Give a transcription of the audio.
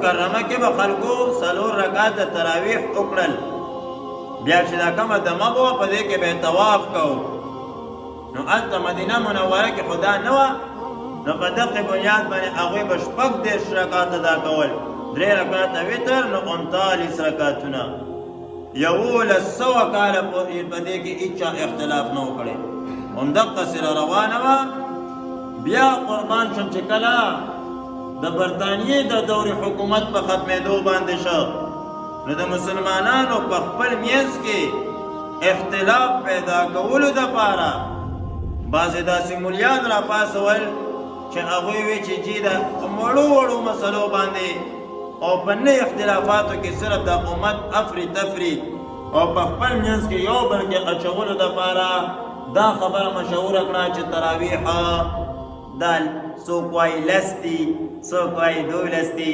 کرمه کې به خلکو 4 رکعات تراویح وکړل، بیا چې دا کومه دمه به په دې کې به طواف کو. نو هلته مدینه منوره کې خدا نه وه، نو په دغه بنیاد باندې هغوی به 30 رکعات ادا کول، 3 رکعاته وتر، نو 39 رکعتونه. 1100 کاله په دې کې هېچا اختلاف نه و کړی، همدقسې را روانه وه. بیا قربان شم چې کله د برطانیې د دور حکومت په ختمېدو باندې شو، نو د مسلمانانو په خپل منځ کې اختلاف پیدا کولو دپاره بعضې داسې ملیان را پاڅول چې هغوی وی چې جی د وړو وړو مسلو باندې او په نه اختلافاتو کې صرف د امت افری تفری او په خپل منځ کې یو بل کې اچولو دپاره دا خبره مشهوره کړه چې تراویح دا څوک وایي 10 دي، څوک وایي 12 دي.